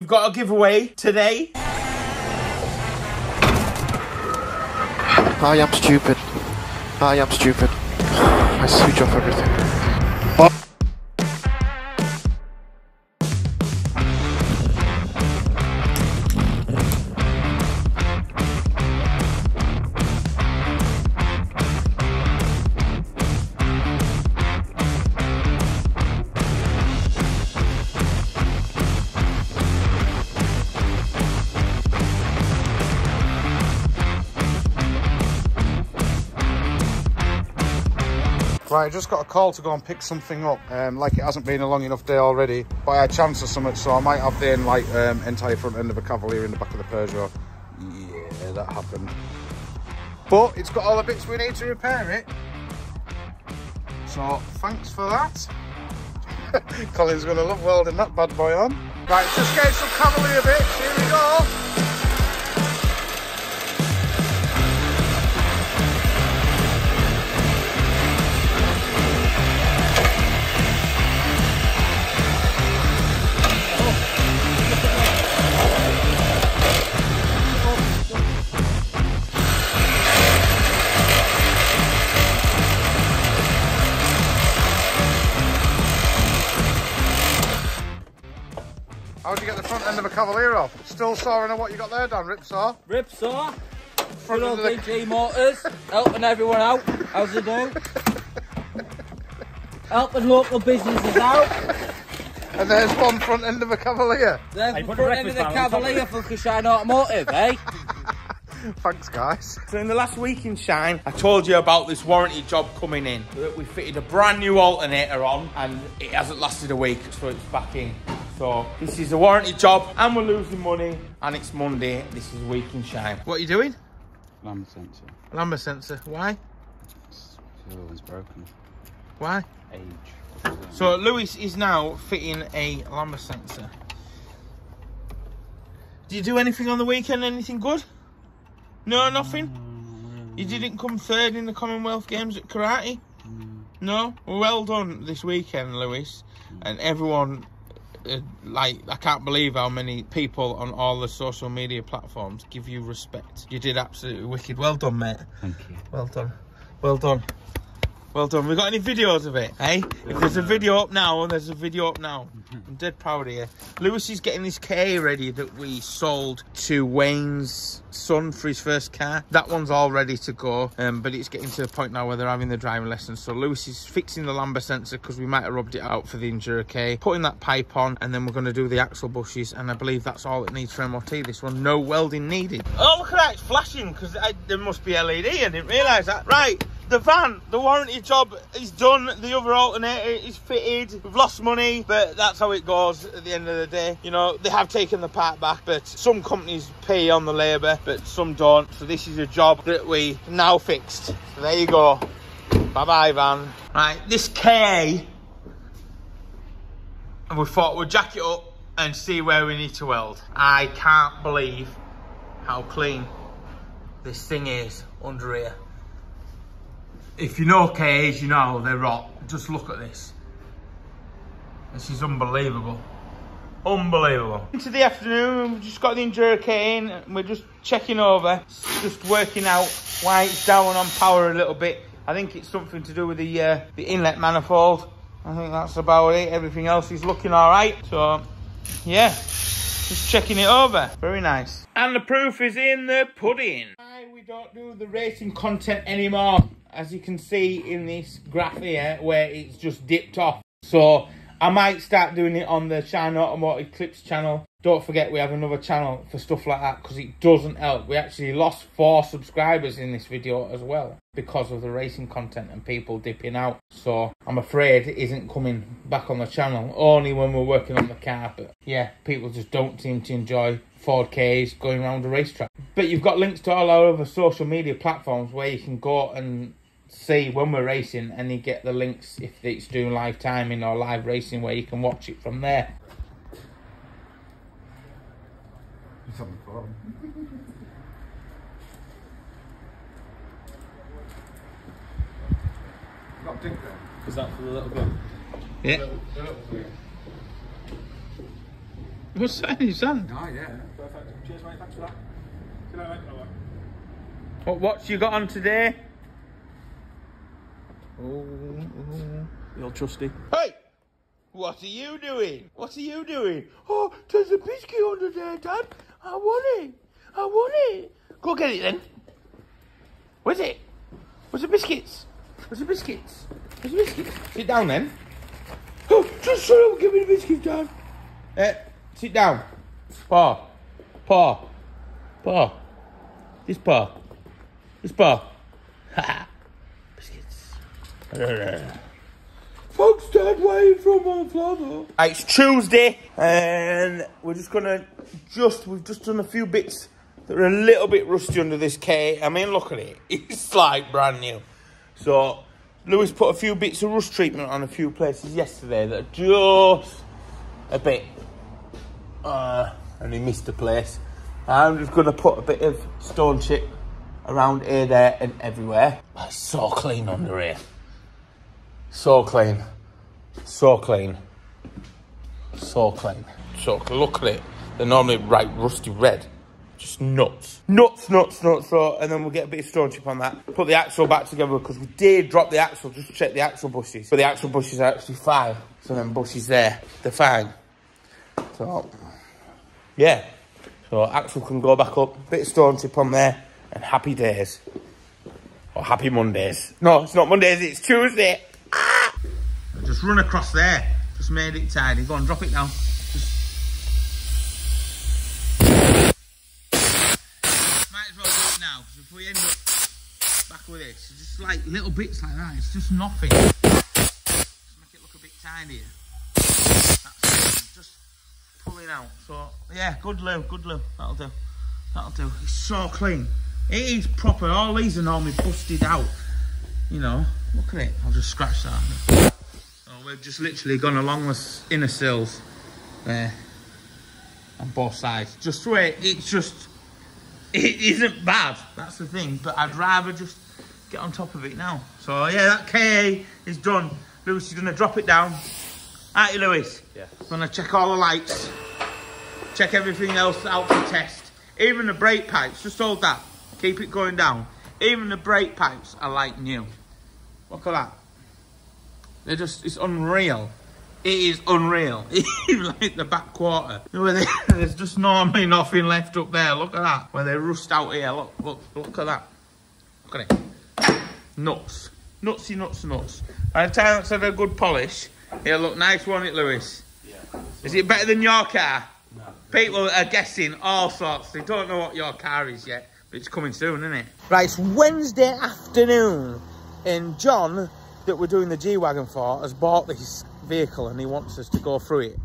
We've got a giveaway today. I am stupid. I am stupid. I switch off everything. Right, I just got a call to go and pick something up. Like it hasn't been a long enough day already, but I had chance of something, so I might have the entire front end of a Cavalier in the back of the Peugeot. Yeah, that happened. But it's got all the bits we need to repair it. So thanks for that. Colin's gonna love welding that bad boy on. Right, just get some Cavalier bits. Here we go. How'd you get the front end of a Cavalier off? Still sawing on what you got there, Dan? Ripsaw? Ripsaw. Front of the BG Motors. Helping everyone out. How's it doing? Helping local businesses out. And there's one front end of a Cavalier. There's the front end of the Cavalier for Shineautomotive, eh? Thanks, guys. So in the last week in Shine, I told you about this warranty job coming in. We fitted a brand new alternator on and it hasn't lasted a week, so it's back in. So this is a warranty job and we're losing money and it's Monday. This is week in Shine. What are you doing? Lambda sensor. Lambda sensor. Why? The other one's broken. Why? Age. So Lewis is now fitting a Lambda sensor. Did you do anything on the weekend? Anything good? No, nothing? You didn't come third in the Commonwealth Games at karate? No? Well done this weekend, Lewis. And everyone, like, I can't believe how many people on all the social media platforms give you respect. You did absolutely wicked. Well done, mate. Thank you. Well done. Well done. Well done. We got any videos of it, eh? If there's a video up now, there's a video up now. I'm dead proud of you. Lewis is getting this KA ready that we sold to Wayne's son for his first car. That one's all ready to go, but it's getting to the point now where they're having the driving lessons. So Lewis is fixing the Lambda sensor because we might have rubbed it out for the Enduro K, putting that pipe on, and then we're going to do the axle bushes, and I believe that's all it needs for MOT. This one, no welding needed. Oh, look at that, it's flashing because there must be LED. I didn't realise that. Right. The van, the warranty job is done. The other alternator is fitted. We've lost money, but that's how it goes at the end of the day. You know, they have taken the part back, but some companies pay on the labour, but some don't. So this is a job that we now fixed. So there you go. Bye-bye, van. Right, this KA, and we thought we'd jack it up and see where we need to weld. I can't believe how clean this thing is under here. If you know KAs, you know they're rot. Just look at this. This is unbelievable. Unbelievable. Into the afternoon, we've just got the Enduro K in and we're just checking over. Just working out why it's down on power a little bit. I think it's something to do with the inlet manifold. I think that's about it. Everything else is looking all right. So, yeah, just checking it over. Very nice. And the proof is in the pudding. We don't do the racing content anymore. As you can see in this graph here, where it's just dipped off. So I might start doing it on the Shineautomotive Clips channel. Don't forget we have another channel for stuff like that because it doesn't help. We actually lost 4 subscribers in this video as well because of the racing content and people dipping out. So I'm afraid it isn't coming back on the channel, only when we're working on the car. But yeah, people just don't seem to enjoy 4Ks going around a racetrack. But you've got links to all our other social media platforms where you can go and see when we're racing, and you get the links if it's doing live timing or live racing where you can watch it from there. It's on the phone. Got dink there. Is that for the little gun? Yeah. What's that in his hand? Oh, yeah. Perfect. Cheers, mate. Thanks for that. See you later, mate. What's you got on today? The old trusty. Hey! What are you doing? What are you doing? Oh, there's a biscuit under there, Dad. I want it. I want it. Go get it then. Where's it? Where's the biscuits? Where's the biscuits? Where's the biscuits? Sit down then. Oh, just shut up and give me the biscuits, Dad. Sit down. Paw. Paw. Paw. This paw. This paw. Ha. Biscuits. Thanks, Dad. Where are you from on the floor, though? It's Tuesday, and we're just gonna we've just done a few bits that are a little bit rusty under this K. I mean, look at it. It's like brand new. So, Lewis put a few bits of rust treatment on a few places yesterday that are just a bit, and he missed a place. I'm just gonna put a bit of stone chip around here, there, and everywhere. It's so clean under here. So clean. So clean. So clean. So look at it. They're normally right rusty red. Just nuts. Nuts, nuts, nuts. So, and then we'll get a bit of stone chip on that. Put the axle back together because we did drop the axle just to check the axle bushes. But the axle bushes are actually fine. So them bushes there, they're fine. So, yeah. So axle can go back up. Bit of stone chip on there. And happy days. Or happy Mondays. No, it's not Mondays, it's Tuesday. Ah! Just run across there. Just made it tidy. Go on, drop it down. Just... Might as well do it now, because if we end up back with this, it's just like little bits like that. It's just nothing. Just make it look a bit tidier. That's it. Just pulling out. So, yeah, good loo, good loo. That'll do. That'll do. It's so clean. It is proper. All these are normally busted out. You know, look at it. I'll just scratch that. So we've just literally gone along the inner sills there on both sides. Just wait. It's just, it isn't bad. That's the thing. But I'd rather just get on top of it now. So yeah, that KA is done. Lewis is going to drop it down. Aren't you, Lewis? Yeah. Going to check all the lights. Check everything else out for test. Even the brake pipes. Just hold that. Keep it going down. Even the brake pipes are like new. Look at that. They're just, it's unreal. It is unreal. Even like the back quarter. There's just normally nothing left up there. Look at that. Where they rust out here. Look at that. Look at it. Nuts. Nutsy, nuts, nuts. By the time it's had a good polish, it'll look nice, won't it, Lewis? Yeah. Is it better than your car? No. People are guessing all sorts. They don't know what your car is yet. But it's coming soon, isn't it? Right, it's Wednesday afternoon. And John, that we're doing the G-Wagon for, has bought this vehicle and he wants us to go through it.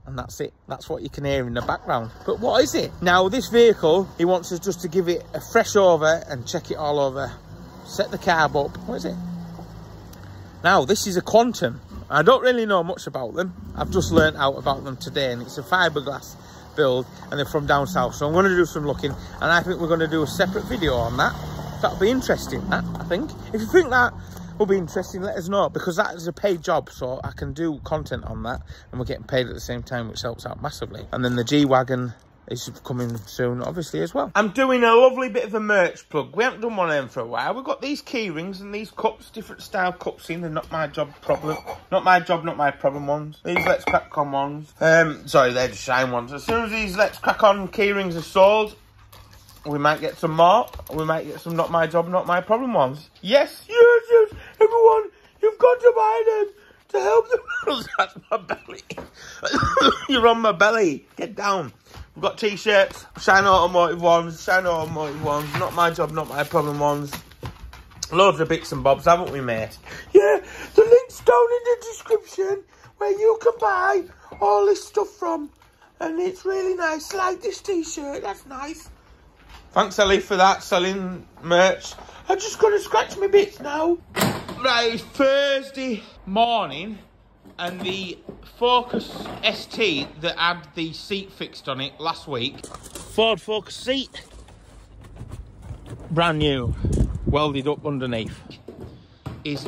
And that's it. That's what you can hear in the background. But what is it? Now, this vehicle, he wants us just to give it a fresh over and check it all over. Set the carb up. What is it? Now, this is a Quantum. I don't really know much about them. I've just learnt out about them today, and it's a fiberglass build, and they're from down south. So I'm going to do some looking, and I think we're going to do a separate video on that. That'll be interesting, that, I think. If you think that will be interesting, let us know, because that is a paid job, so I can do content on that, and we're getting paid at the same time, which helps out massively. And then the G-Wagon is coming soon, obviously, as well. I'm doing a lovely bit of a merch plug. We haven't done one of them for a while. We've got these key rings and these cups, different style cups in. They're not my job problem. Not my job, not my problem ones. These Let's Crack On ones. Sorry, they're the Shine ones. As soon as these Let's Crack On key rings are sold, we might get some more. We might get some Not My Job, Not My Problem ones. Yes, yes, yes. Everyone, you've got to buy them to help them. That's my belly. You're on my belly. Get down. We've got t-shirts, Shineautomotive ones, Not My Job, Not My Problem ones. Loads of bits and bobs, haven't we, mate? Yeah, the link's down in the description where you can buy all this stuff from. And it's really nice, like this t-shirt, that's nice. Thanks, Ellie, for that, selling merch. I'm just going to scratch my bits now. Right, it's Thursday morning. And the Focus ST that had the seat fixed on it last week, Ford Focus seat, brand new, welded up underneath, is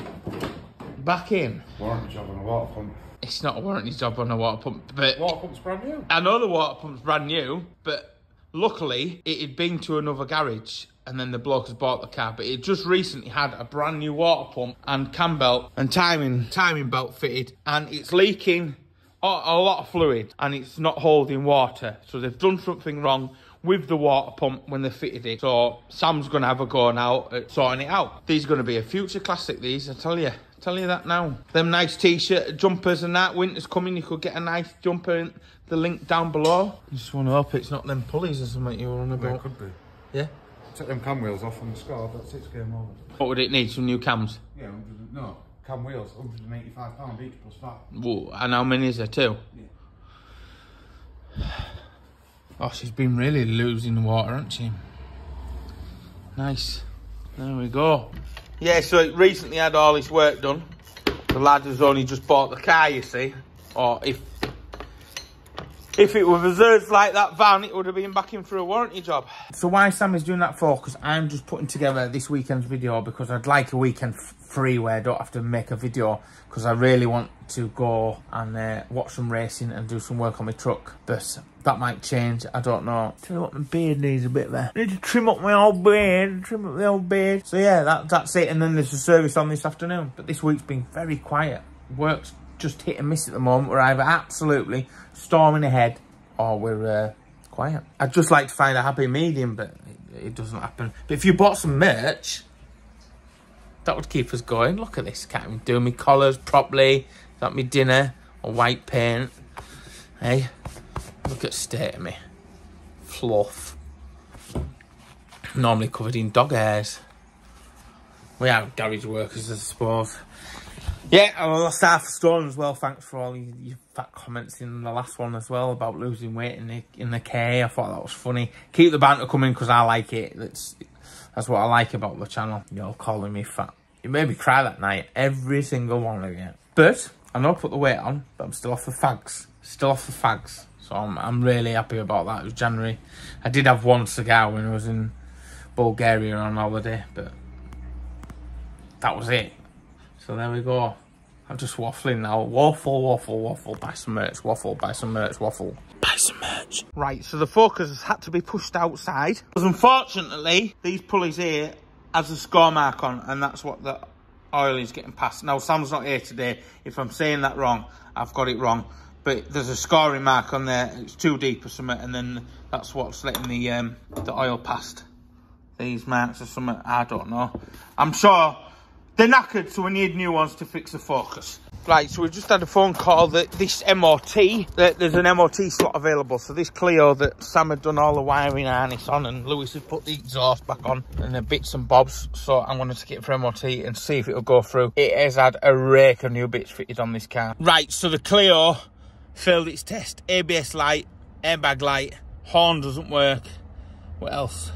back in. Warrant job on a waterfront. It's not a warranty job on a water pump, but... Water pump's brand new. I know the water pump's brand new, but luckily it had been to another garage and then the bloke has bought the car, but it just recently had a brand new water pump and cam belt and timing belt fitted, and it's leaking a lot of fluid and it's not holding water. So they've done something wrong with the water pump when they fitted it. So Sam's going to have a go now at sorting it out. These are going to be a future classic, these, I tell you. Tell you that now. Them nice t-shirt jumpers and that, winter's coming, you could get a nice jumper in the link down below. I just want to hope it's not them pulleys or something you were on about. Well, it could be. Yeah? Take them cam wheels off and the scar, that's it's game over. What would it need, some new cams? Yeah, no, cam wheels, £185 each plus that. Whoa, and how many is there, 2? Yeah. Oh, she's been really losing the water, hasn't she? Nice. There we go. Yeah, so it recently had all this work done. The lad has only just bought the car, you see. Or if it were reserved like that van, it would have been back in for a warranty job. So why Sam is doing that for? Because I'm just putting together this weekend's video because I'd like a weekend free where I don't have to make a video, because I really want to go and watch some racing and do some work on my truck. But that might change, I don't know. Tell you what, my beard needs a bit there. I need to trim up my old beard, So yeah, that's it. And then there's a service on this afternoon. But this week's been very quiet. Work's just hit and miss at the moment. We're either absolutely storming ahead or we're quiet. I'd just like to find a happy medium, but it doesn't happen. But if you bought some merch, that would keep us going. Look at this, can't even do my collars properly. Got me dinner or white paint. Hey, look at the state of me. Fluff. Normally covered in dog hairs. We are garage workers, I suppose. Yeah, I lost half a stone as well. Thanks for all your fat comments in the last one as well about losing weight in the K. I thought that was funny. Keep the banter coming because I like it. That's what I like about the channel. You're calling me fat. You made me cry that night. Every single one of you. But I know I put the weight on, but I'm still off the fags. Still off the fags. So I'm really happy about that. It was January. I did have one cigar when I was in Bulgaria on holiday, but that was it. So there we go. I'm just waffling now. Waffle, waffle, waffle. Buy some merch. Waffle, buy some merch. Waffle. Buy some merch. Right, so the Focus has had to be pushed outside. Because unfortunately, these pulleys here has a score mark on, and that's what the oil is getting past. Now, Sam's not here today. If I'm saying that wrong, I've got it wrong. But there's a scoring mark on there. It's too deep or something, and then that's what's letting the oil past. These marks or something, I don't know. I'm sure they're knackered, so we need new ones to fix the Focus. Right, so we just had a phone call that this MOT, there's an MOT slot available. So this Clio that Sam had done all the wiring harness on and Lewis had put the exhaust back on and the bits and bobs. So I'm going to stick it for MOT and see if it'll go through. It has had a rake of new bits fitted on this car. Right, so the Clio failed its test. ABS light, airbag light, horn doesn't work. What else?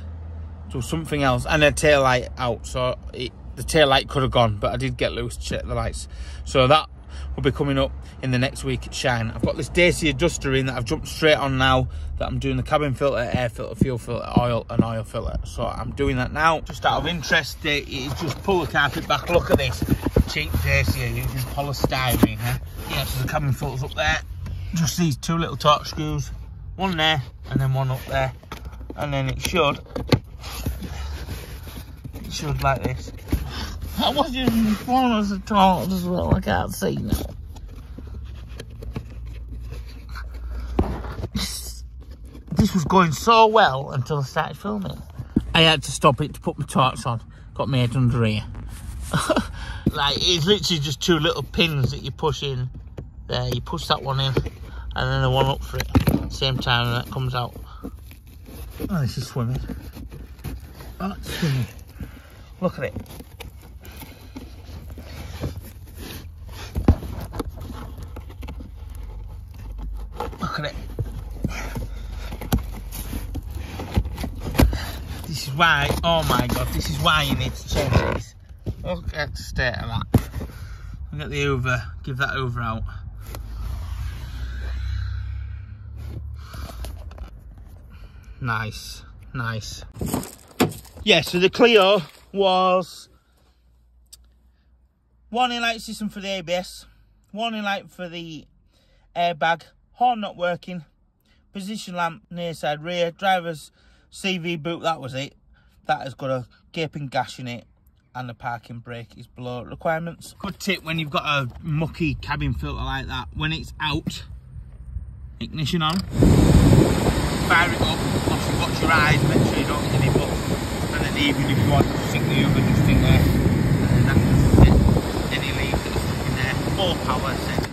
So something else, and a tail light out. So the tail light could have gone, but I did get Lewis to check the lights. So that will be coming up in the next week at Shine. I've got this Daisy adjuster in that I've jumped straight on now, that I'm doing the cabin filter, air filter, fuel filter, oil and oil filter. So I'm doing that now. Just out of interest, just pull the carpet back. Look at this cheap Daisy using polystyrene. Yeah, so the cabin filter's up there. Just these two little torque screws, one there and then one up there, and then it should like this. I was using the phone as a torch as well, I can't see now. This was going so well until I started filming. I had to stop it to put my torch on. Got my head under here. Like, it's literally just two little pins that you push in. There, you push that one in, and then the one up for it. Same time, and that comes out. Oh, this is swimming. Oh, it's swimming. Look at it. Look at it. This is why, oh my God, this is why you need to change this. Look at the state of that. Get the Hoover, give that Hoover out. Nice, nice. Yeah, so the Clio was one light system for the ABS, Warning light for the airbag. Horn not working. Position lamp near side rear. Driver's CV boot, that was it. That has got a gaping gash in it. And the parking brake is below requirements. Good tip when you've got a mucky cabin filter like that. When it's out, ignition on. Fire it up. Also watch your eyes, make sure you don't get any butt. And then even if you want to stick the oven just in there. And that doesn't hit any leaves that are stuck in there. Full power set.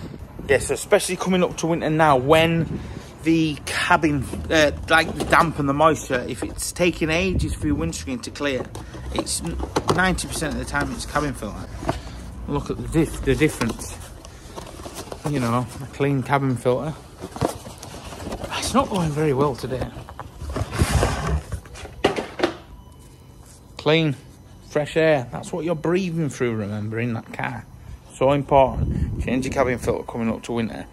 Yes, especially coming up to winter now when the cabin, like the damp and the moisture, if it's taking ages for your windscreen to clear, it's 90% of the time it's cabin filter. Look at the difference. You know, a clean cabin filter. It's not going very well today. Clean, fresh air. That's what you're breathing through, remember, in that car. So important. Change your cabin filter coming up to winter.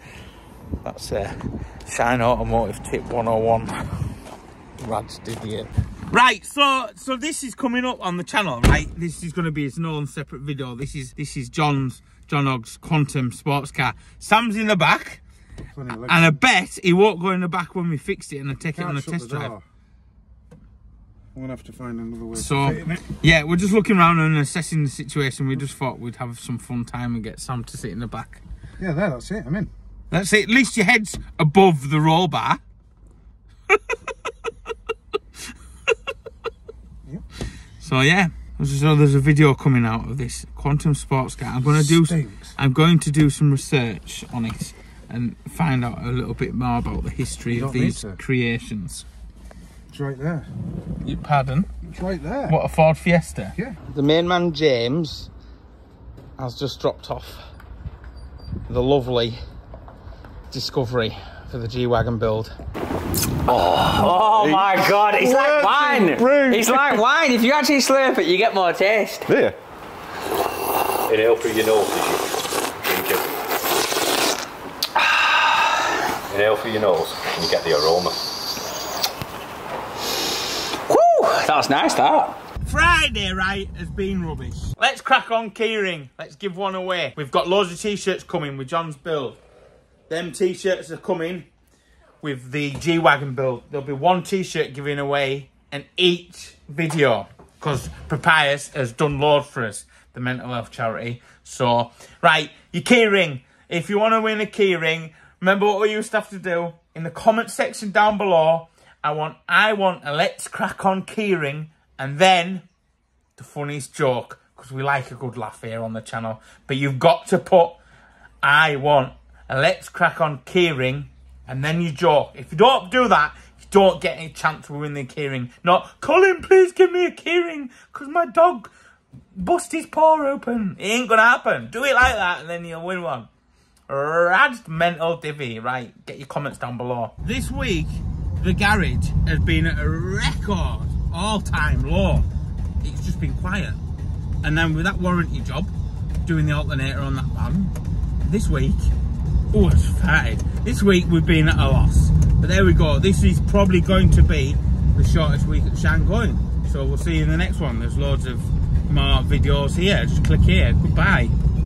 That's Shineautomotive tip 101. Rads did the it. Right, so this is coming up on the channel, right? This is going to be its own separate video. This is John Hogg's Quantum sports car. Sam's in the back, and I bet he won't go in the back when we fixed it and I take it on a test drive. I'm gonna have to find another way. So yeah, we're just looking around and assessing the situation. We just thought we'd have some fun time and get Sam to sit in the back. Yeah, that's it. I'm in. That's it. At least your head's above the roll bar. Yep. So yeah, so there's a video coming out of this Quantum sports car. I'm going to do some research on it and find out a little bit more about the history of these creations. It's right there. You pardon? It's right there. What, a Ford Fiesta? Yeah. The main man James has just dropped off the lovely Discovery for the G-Wagon build. Oh my god, it's like wine! It's like wine, if you actually slurp it you get more taste. Yeah. Inhale through your nose as you drink it. Inhale through your nose and you get the aroma. Woo! That was nice, that. Friday, right, has been rubbish. Let's crack on keyring. Let's give one away. We've got loads of t-shirts coming with John's build. Them t-shirts are coming with the G-Wagon build. There'll be one t-shirt giving away in each video because Papyrus has done loads for us, the mental health charity. So, right, your keyring. If you want to win a keyring, remember what we used to have to do? In the comment section down below, I want a let's crack on keyring and then the funniest joke, because we like a good laugh here on the channel. But you've got to put, I want a let's crack on keyring, and then you joke. If you don't do that, you don't get any chance to win the keyring. Not, Colin, please give me a keyring, because my dog bust his paw open. It ain't gonna happen. Do it like that, and then you'll win one. Rad mental divvy. Right, get your comments down below. This week, the garage has been at a record all-time low. It's just been quiet. And then with that warranty job, doing the alternator on that van, this week, oh, it's fatted. This week we've been at a loss. But there we go. This is probably going to be the shortest week at Shan going. So we'll see you in the next one. There's loads of more videos here. Just click here. Goodbye.